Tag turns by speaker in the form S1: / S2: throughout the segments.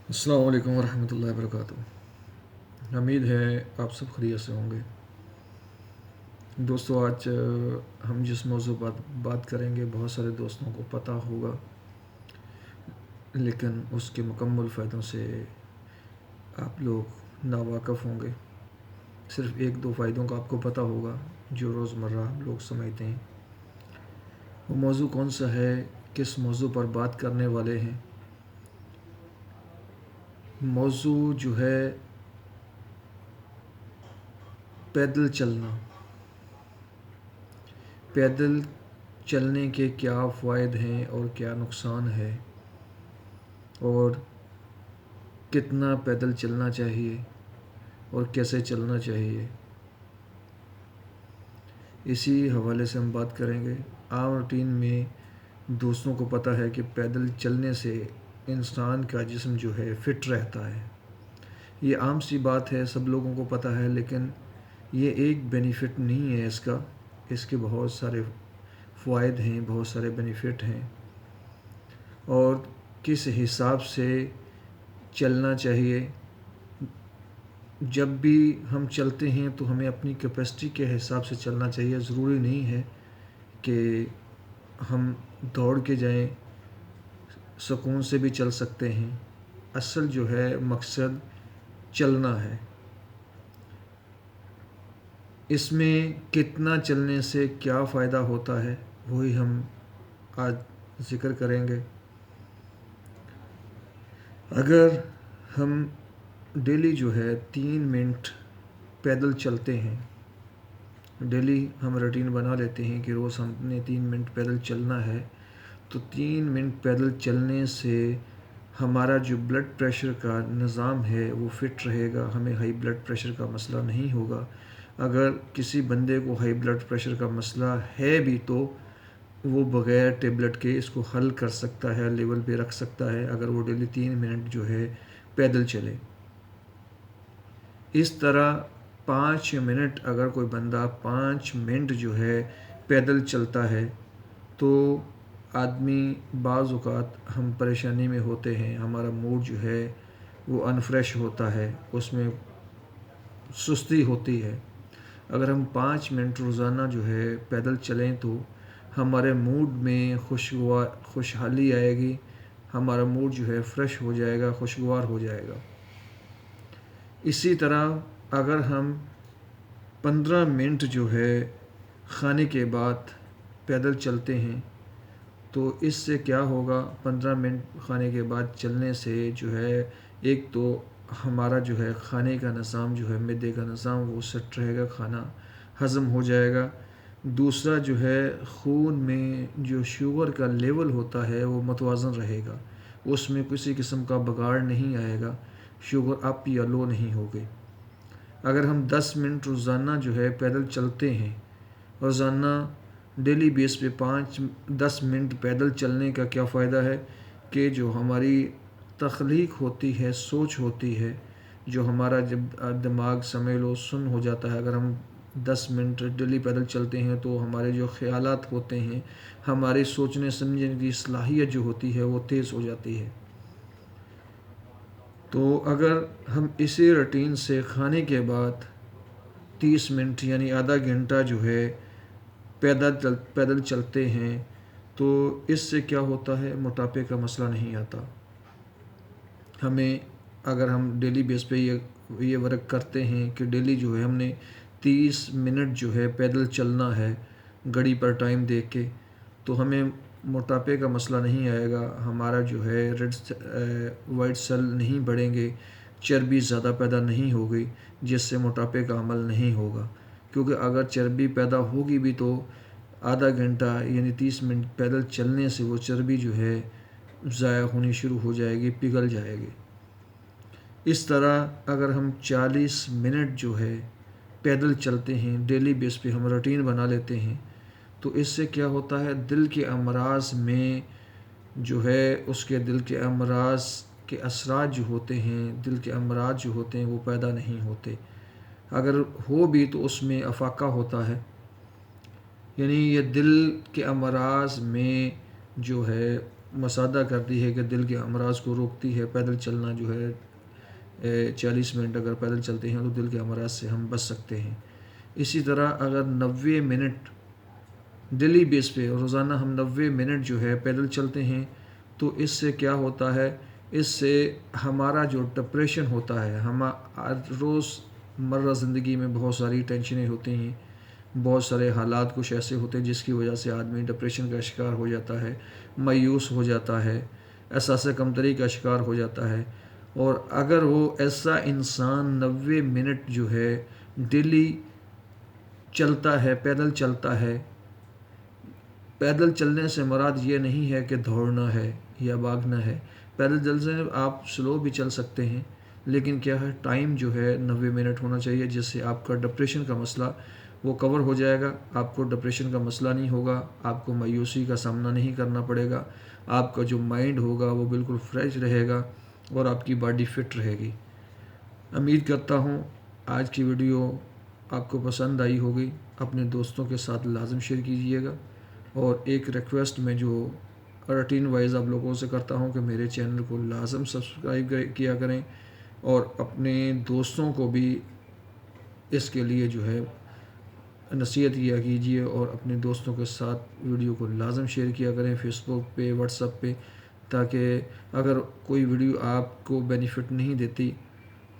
S1: السلام علیکم ورحمۃ اللہ وبرکاتہ۔ امید ہے آپ سب خیریت سے ہوں گے۔ دوستو، آج ہم جس موضوع پر بات کریں گے بہت سارے دوستوں کو پتہ ہوگا، لیکن اس کے مکمل فائدوں سے آپ لوگ ناواقف ہوں گے۔ صرف ایک دو فائدوں کا آپ کو پتہ ہوگا جو روزمرہ لوگ سمجھتے ہیں۔ وہ موضوع کون سا ہے، کس موضوع پر بات کرنے والے ہیں؟ موضوع جو ہے پیدل چلنا۔ پیدل چلنے کے کیا فوائد ہیں اور کیا نقصان ہے، اور کتنا پیدل چلنا چاہیے اور کیسے چلنا چاہیے، اسی حوالے سے ہم بات کریں گے۔ عام روٹین میں دوستوں کو پتہ ہے کہ پیدل چلنے سے انسان کا جسم جو ہے فٹ رہتا ہے۔ یہ عام سی بات ہے، سب لوگوں کو پتہ ہے، لیکن یہ ایک بینیفٹ نہیں ہے اس کے بہت سارے فوائد ہیں، بہت سارے بینیفٹ ہیں، اور کس حساب سے چلنا چاہیے۔ جب بھی ہم چلتے ہیں تو ہمیں اپنی کیپیسٹی کے حساب سے چلنا چاہیے۔ ضروری نہیں ہے کہ ہم دوڑ کے جائیں، سکون سے بھی چل سکتے ہیں۔ اصل جو ہے مقصد چلنا ہے۔ اس میں کتنا چلنے سے کیا فائدہ ہوتا ہے وہی ہم آج ذکر کریں گے۔ اگر ہم ڈیلی جو ہے 3 منٹ پیدل چلتے ہیں، ڈیلی ہم روٹین بنا لیتے ہیں کہ روز ہم نے 3 منٹ پیدل چلنا ہے، تو 3 منٹ پیدل چلنے سے ہمارا جو بلڈ پریشر کا نظام ہے وہ فٹ رہے گا، ہمیں ہائی بلڈ پریشر کا مسئلہ نہیں ہوگا۔ اگر کسی بندے کو ہائی بلڈ پریشر کا مسئلہ ہے بھی تو وہ بغیر ٹیبلٹ کے اس کو حل کر سکتا ہے، لیول پہ رکھ سکتا ہے، اگر وہ ڈیلی 3 منٹ جو ہے پیدل چلے۔ اس طرح 5 منٹ، اگر کوئی بندہ 5 منٹ جو ہے پیدل چلتا ہے تو آدمی بعض اوقات ہم پریشانی میں ہوتے ہیں، ہمارا موڈ جو ہے وہ انفریش ہوتا ہے، اس میں سستی ہوتی ہے۔ اگر ہم 5 منٹ روزانہ جو ہے پیدل چلیں تو ہمارے موڈ میں خوشحالی آئے گی، ہمارا موڈ جو ہے فریش ہو جائے گا، خوشگوار ہو جائے گا۔ اسی طرح اگر ہم 15 منٹ جو ہے کھانے کے بعد پیدل چلتے ہیں تو اس سے کیا ہوگا؟ 15 منٹ کھانے کے بعد چلنے سے جو ہے ایک تو ہمارا جو ہے کھانے کا نظام جو ہے معدے کا نظام وہ سیٹ رہے گا، کھانا ہضم ہو جائے گا۔ دوسرا جو ہے خون میں جو شوگر کا لیول ہوتا ہے وہ متوازن رہے گا، اس میں کسی قسم کا بگاڑ نہیں آئے گا، شوگر اپ یا لو نہیں ہوگی۔ اگر ہم 10 منٹ روزانہ جو ہے پیدل چلتے ہیں، روزانہ ڈیلی بیس پہ 10 منٹ پیدل چلنے کا کیا فائدہ ہے کہ جو ہماری تخلیق ہوتی ہے، سوچ ہوتی ہے، جو ہمارا جب دماغ سمجھ لو سن ہو جاتا ہے، اگر ہم 10 منٹ ڈیلی پیدل چلتے ہیں تو ہمارے جو خیالات ہوتے ہیں، ہماری سوچنے سمجھنے کی صلاحیت جو ہوتی ہے وہ تیز ہو جاتی ہے۔ تو اگر ہم اسی روٹین سے کھانے کے بعد 30 منٹ یعنی آدھا گھنٹہ جو ہے پیدل چلتے ہیں تو اس سے کیا ہوتا ہے؟ موٹاپے کا مسئلہ نہیں آتا۔ اگر ہم ڈیلی بیس پہ یہ ورک کرتے ہیں کہ ڈیلی جو ہے ہم نے 30 منٹ جو ہے پیدل چلنا ہے گھڑی پر ٹائم دیکھ کے، تو ہمیں موٹاپے کا مسئلہ نہیں آئے گا، ہمارا جو ہے وائٹ سیل نہیں بڑھیں گے، چربی زیادہ پیدا نہیں ہوگی، جس سے موٹاپے کا عمل نہیں ہوگا۔ کیونکہ اگر چربی پیدا ہوگی بھی تو آدھا گھنٹہ یعنی 30 منٹ پیدل چلنے سے وہ چربی جو ہے ضائع ہونی شروع ہو جائے گی، پگھل جائے گی۔ اس طرح اگر ہم 40 منٹ جو ہے پیدل چلتے ہیں، ڈیلی بیس پہ ہم روٹین بنا لیتے ہیں، تو اس سے کیا ہوتا ہے؟ دل کے امراض میں جو ہے اس کے دل کے امراض کے اثرات جو ہوتے ہیں، دل کے امراض جو ہوتے ہیں وہ پیدا نہیں ہوتے۔ اگر ہو بھی تو اس میں افاقہ ہوتا ہے، یعنی یہ دل کے امراض میں جو ہے مساعدہ کرتی ہے کہ دل کے امراض کو روکتی ہے۔ پیدل چلنا جو ہے 40 منٹ اگر پیدل چلتے ہیں تو دل کے امراض سے ہم بچ سکتے ہیں۔ اسی طرح اگر 90 منٹ ڈیلی بیس پہ روزانہ ہم 90 منٹ جو ہے پیدل چلتے ہیں تو اس سے کیا ہوتا ہے، اس سے ہمارا جو ڈپریشن ہوتا ہے، ہم روز مرہ زندگی میں بہت ساری ٹینشنیں ہوتی ہیں، بہت سارے حالات کچھ ایسے ہوتے ہیں جس کی وجہ سے آدمی ڈپریشن کا شکار ہو جاتا ہے، مایوس ہو جاتا ہے، احساس کمتری کا شکار ہو جاتا ہے۔ اور اگر وہ ایسا انسان 90 منٹ جو ہے ڈیلی چلتا ہے، پیدل چلتا ہے، پیدل چلنے سے مراد یہ نہیں ہے کہ دوڑنا ہے یا بھاگنا ہے، پیدل چلنے سے آپ سلو بھی چل سکتے ہیں، لیکن کیا ہے ٹائم جو ہے 90 منٹ ہونا چاہیے، جس سے آپ کا ڈپریشن کا مسئلہ وہ کور ہو جائے گا، آپ کو ڈپریشن کا مسئلہ نہیں ہوگا، آپ کو مایوسی کا سامنا نہیں کرنا پڑے گا، آپ کا جو مائنڈ ہوگا وہ بالکل فریش رہے گا اور آپ کی باڈی فٹ رہے گی۔ امید کرتا ہوں آج کی ویڈیو آپ کو پسند آئی ہوگی، اپنے دوستوں کے ساتھ لازم شیئر کیجیے گا، اور ایک ریکویسٹ میں جو روٹین وائز آپ لوگوں سے کرتا ہوں کہ میرے چینل کو لازم سبسکرائب کیا کریں، اور اپنے دوستوں کو بھی اس کے لیے جو ہے نصیحت کیا کیجیے، اور اپنے دوستوں کے ساتھ ویڈیو کو لازم شیئر کیا کریں فیس بک پہ، واٹس ایپ پہ، تاکہ اگر کوئی ویڈیو آپ کو بینیفٹ نہیں دیتی،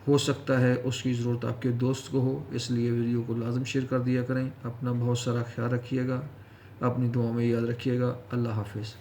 S1: ہو سکتا ہے اس کی ضرورت آپ کے دوست کو ہو، اس لیے ویڈیو کو لازم شیئر کر دیا کریں۔ اپنا بہت سارا خیال رکھیے گا، اپنی دعاؤں میں یاد رکھیے گا۔ اللہ حافظ۔